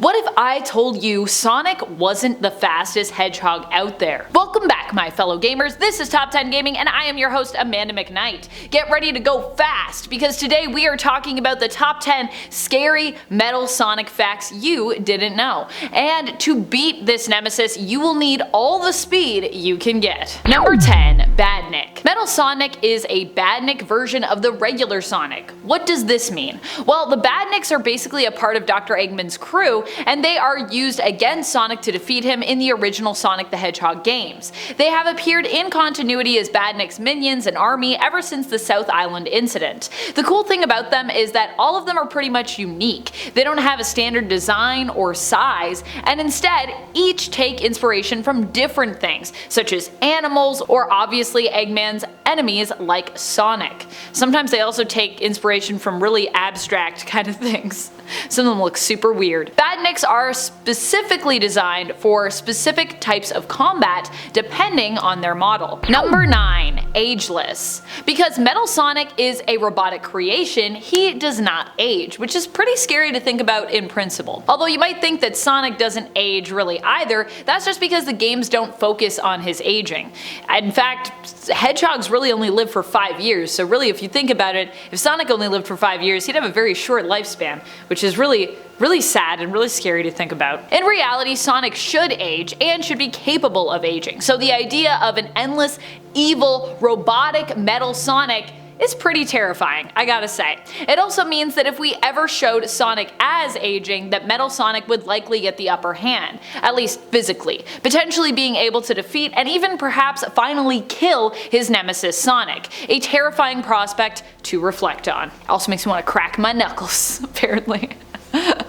What if I told you Sonic wasn't the fastest hedgehog out there? Welcome back, my fellow gamers. This is Top 10 Gaming and I am your host, Amanda McKnight. Get ready to go fast because today we are talking about the top 10 scary Metal Sonic facts you didn't know. And to beat this nemesis, you will need all the speed you can get. Number 10. BADNIK. Metal Sonic is a BADNIK version of the regular Sonic. What does this mean? Well, the BADNIKs are basically a part of Dr. Eggman's crew, and they are used against Sonic to defeat him in the original Sonic the Hedgehog games. They have appeared in continuity as BADNIK's minions and army ever since the South Island incident. The cool thing about them is that all of them are pretty much unique. They don't have a standard design or size, and instead each take inspiration from different things, such as animals or obviously Eggman's enemies like Sonic. Sometimes they also take inspiration from really abstract kind of things. Some of them look super weird. BADNIKs are specifically designed for specific types of combat depending on their model. Number 9. Ageless. Because Metal Sonic is a robotic creation, he does not age, which is pretty scary to think about in principle. Although you might think that Sonic doesn't age really either, that's just because the games don't focus on his aging. In fact, hedgehogs really only live for 5 years, so really if you think about it, if Sonic only lived for 5 years, he'd have a very short lifespan, which is really sad and really scary to think about. In reality, Sonic should age and should be capable of aging, so the idea of an endless, evil, robotic Metal Sonic is pretty terrifying, I gotta say. It also means that if we ever showed Sonic as aging, that Metal Sonic would likely get the upper hand, at least physically, potentially being able to defeat and even perhaps finally kill his nemesis Sonic, a terrifying prospect to reflect on. Also makes me want to crack my knuckles, apparently.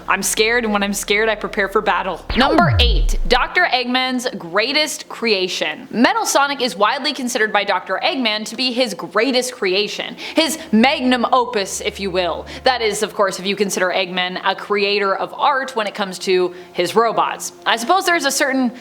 I'm scared, and when I'm scared I prepare for battle. Number 8. Dr. Eggman's greatest creation. Metal Sonic is widely considered by Dr. Eggman to be his greatest creation, his magnum opus if you will. That is, of course, if you consider Eggman a creator of art when it comes to his robots. I suppose there's a certain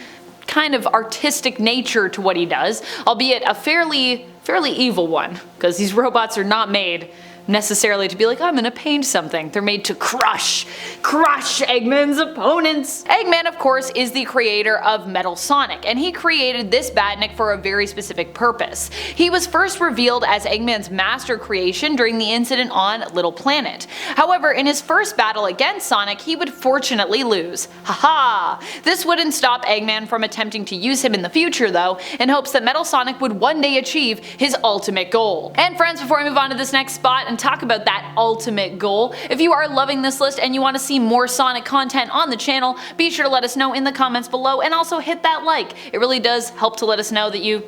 kind of artistic nature to what he does, albeit a fairly evil one, because these robots are not made necessarily to be like, I'm gonna paint something. They're made to crush Eggman's opponents. Eggman, of course, is the creator of Metal Sonic, and he created this BADNIK for a very specific purpose. He was first revealed as Eggman's master creation during the incident on Little Planet. However, in his first battle against Sonic, he would fortunately lose. Haha! This wouldn't stop Eggman from attempting to use him in the future though, in hopes that Metal Sonic would one day achieve his ultimate goal. And friends, before I move on to this next spot and talk about that ultimate goal, if you are loving this list and you want to see more Sonic content on the channel, be sure to let us know in the comments below and also hit that like. It really does help to let us know that you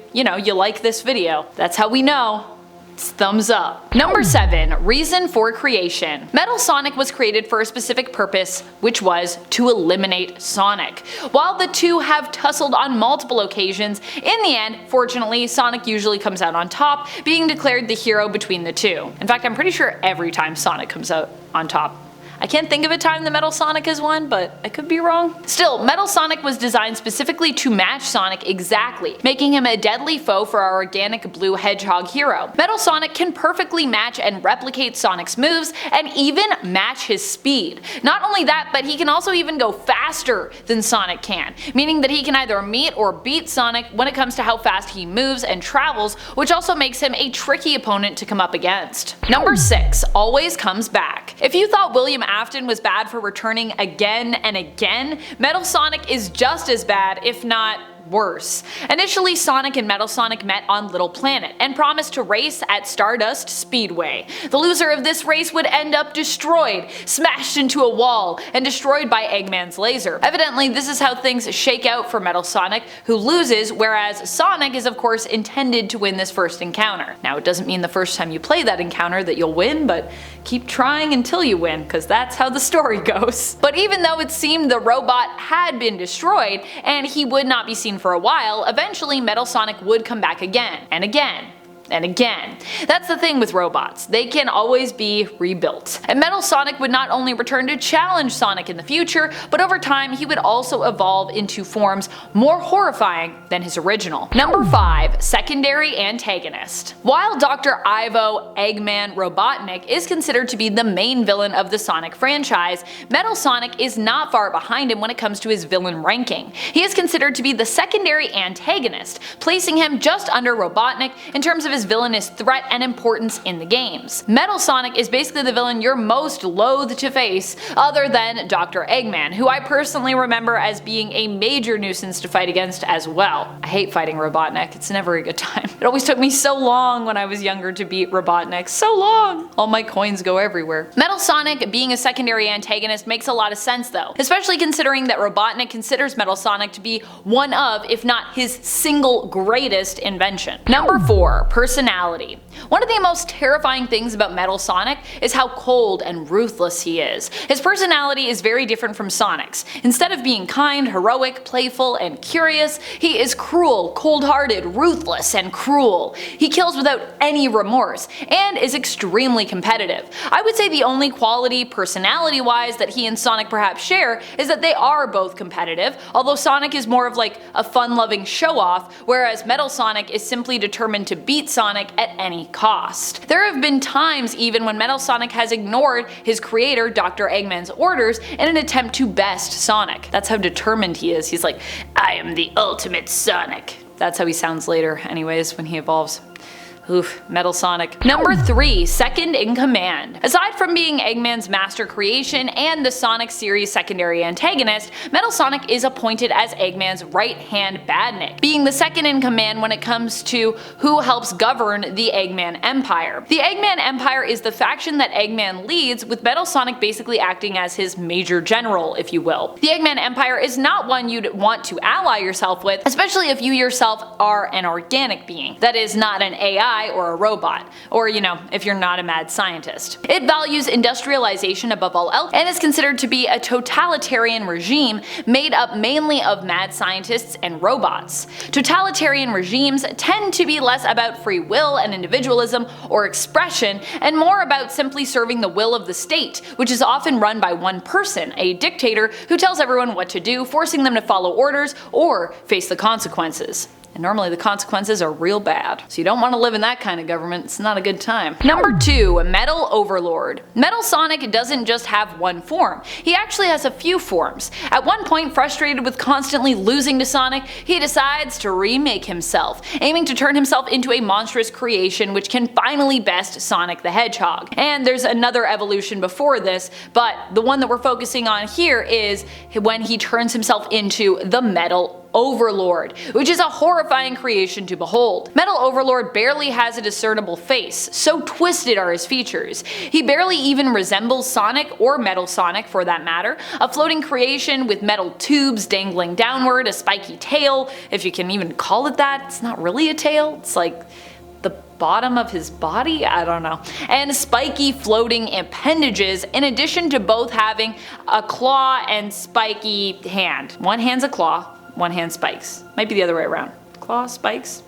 like this video. That's how we know. It's thumbs up. Number 7. Reason for creation. Metal Sonic was created for a specific purpose, which was to eliminate Sonic. While the two have tussled on multiple occasions, in the end, fortunately, Sonic usually comes out on top, being declared the hero between the two. In fact, I'm pretty sure every time Sonic comes out on top. I can't think of a time that Metal Sonic has won, but I could be wrong. Still, Metal Sonic was designed specifically to match Sonic exactly, making him a deadly foe for our organic blue hedgehog hero. Metal Sonic can perfectly match and replicate Sonic's moves, and even match his speed. Not only that, but he can also even go faster than Sonic can, meaning that he can either meet or beat Sonic when it comes to how fast he moves and travels, which also makes him a tricky opponent to come up against. Number 6. Always comes back. If you thought William Afton was bad for returning again and again, Metal Sonic is just as bad, if not worse. Initially, Sonic and Metal Sonic met on Little Planet and promised to race at Stardust Speedway. The loser of this race would end up destroyed, smashed into a wall, and destroyed by Eggman's laser. Evidently, this is how things shake out for Metal Sonic, who loses, whereas Sonic is of course intended to win this first encounter. Now, it doesn't mean the first time you play that encounter that you'll win, but keep trying until you win, because that's how the story goes. But even though it seemed the robot had been destroyed, and he would not be seen for a while, eventually Metal Sonic would come back again, and again, and again. That's the thing with robots, they can always be rebuilt. And Metal Sonic would not only return to challenge Sonic in the future, but over time he would also evolve into forms more horrifying than his original. Number 5. Secondary Antagonist. While Dr. Ivo Eggman Robotnik is considered to be the main villain of the Sonic franchise, Metal Sonic is not far behind him when it comes to his villain ranking. He is considered to be the secondary antagonist, placing him just under Robotnik in terms of his villainous threat and importance in the games. Metal Sonic is basically the villain you're most loath to face, other than Dr. Eggman, who I personally remember as being a major nuisance to fight against as well. I hate fighting Robotnik, it's never a good time. It always took me so long when I was younger to beat Robotnik, so long! All my coins go everywhere. Metal Sonic being a secondary antagonist makes a lot of sense though, especially considering that Robotnik considers Metal Sonic to be one of, if not his single greatest invention. Number 4. Personality. One of the most terrifying things about Metal Sonic is how cold and ruthless he is. His personality is very different from Sonic's. Instead of being kind, heroic, playful, and curious, he is cruel, cold-hearted, ruthless, and cruel. He kills without any remorse, and is extremely competitive. I would say the only quality, personality-wise, that he and Sonic perhaps share is that they are both competitive, although Sonic is more of like a fun-loving show-off, whereas Metal Sonic is simply determined to beat Sonic at any cost. There have been times even when Metal Sonic has ignored his creator Dr. Eggman's orders in an attempt to best Sonic. That's how determined he is. He's like, I am the ultimate Sonic. That's how he sounds later anyways when he evolves. Oof, Metal Sonic. Number 3. Second in command. Aside from being Eggman's master creation and the Sonic series secondary antagonist, Metal Sonic is appointed as Eggman's right-hand BADNIK, being the second in command when it comes to who helps govern the Eggman Empire. The Eggman Empire is the faction that Eggman leads, with Metal Sonic basically acting as his major general, if you will. The Eggman Empire is not one you'd want to ally yourself with, especially if you yourself are an organic being, that is not an AI or a robot, or if you're not a mad scientist. It values industrialization above all else and is considered to be a totalitarian regime made up mainly of mad scientists and robots. Totalitarian regimes tend to be less about free will and individualism or expression and more about simply serving the will of the state, which is often run by one person, a dictator who tells everyone what to do, forcing them to follow orders or face the consequences. And normally the consequences are real bad. So you don't want to live in that kind of government, it's not a good time. Number 2. Metal Overlord. Metal Sonic doesn't just have one form, he actually has a few forms. At one point, frustrated with constantly losing to Sonic, he decides to remake himself, aiming to turn himself into a monstrous creation which can finally best Sonic the Hedgehog. And there's another evolution before this, but the one that we're focusing on here is when he turns himself into the Metal Overlord, which is a horrifying creation to behold. Metal Overlord barely has a discernible face, so twisted are his features. He barely even resembles Sonic, or Metal Sonic for that matter, a floating creation with metal tubes dangling downward, a spiky tail, if you can even call it that. It's not really a tail, it's like the bottom of his body? I don't know. And spiky floating appendages, in addition to both having a claw and spiky hand. One hand's a claw, one hand spikes. Might be the other way around. Claw, spikes?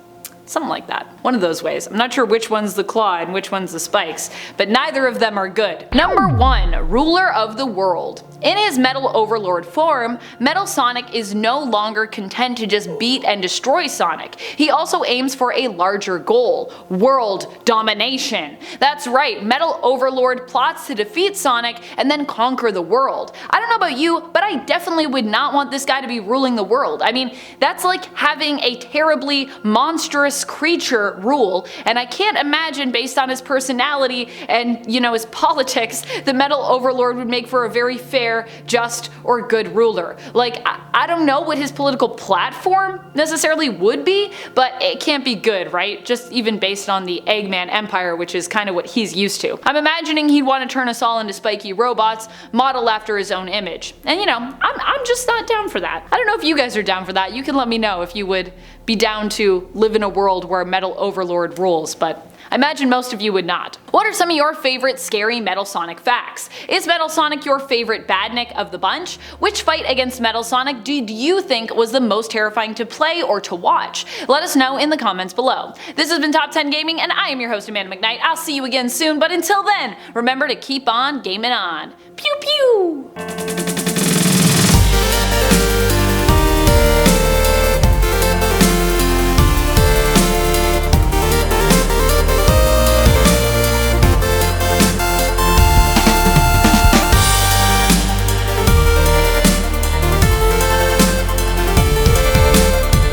Something like that. One of those ways. I'm not sure which one's the claw and which one's the spikes, but neither of them are good. Number 1. Ruler of the World. In his Metal Overlord form, Metal Sonic is no longer content to just beat and destroy Sonic. He also aims for a larger goal: world domination. That's right, Metal Overlord plots to defeat Sonic and then conquer the world. I don't know about you, but I definitely would not want this guy to be ruling the world. I mean, that's like having a terribly monstrous creature rule, and I can't imagine, based on his personality and, his politics, the Metal Overlord would make for a very fair, just, or good ruler. Like, I don't know what his political platform necessarily would be, but it can't be good, right? Just even based on the Eggman Empire, which is kind of what he's used to. I'm imagining he'd want to turn us all into spiky robots, modeled after his own image. And I'm just not down for that. I don't know if you guys are down for that. You can let me know if you would be down to live in a world where Metal Overlord rules, but I imagine most of you would not. What are some of your favorite scary Metal Sonic facts? Is Metal Sonic your favorite badnik of the bunch? Which fight against Metal Sonic did you think was the most terrifying to play or to watch? Let us know in the comments below. This has been Top 10 Gaming, and I am your host Amanda McKnight. I'll see you again soon, but until then, remember to keep on gaming on. Pew pew!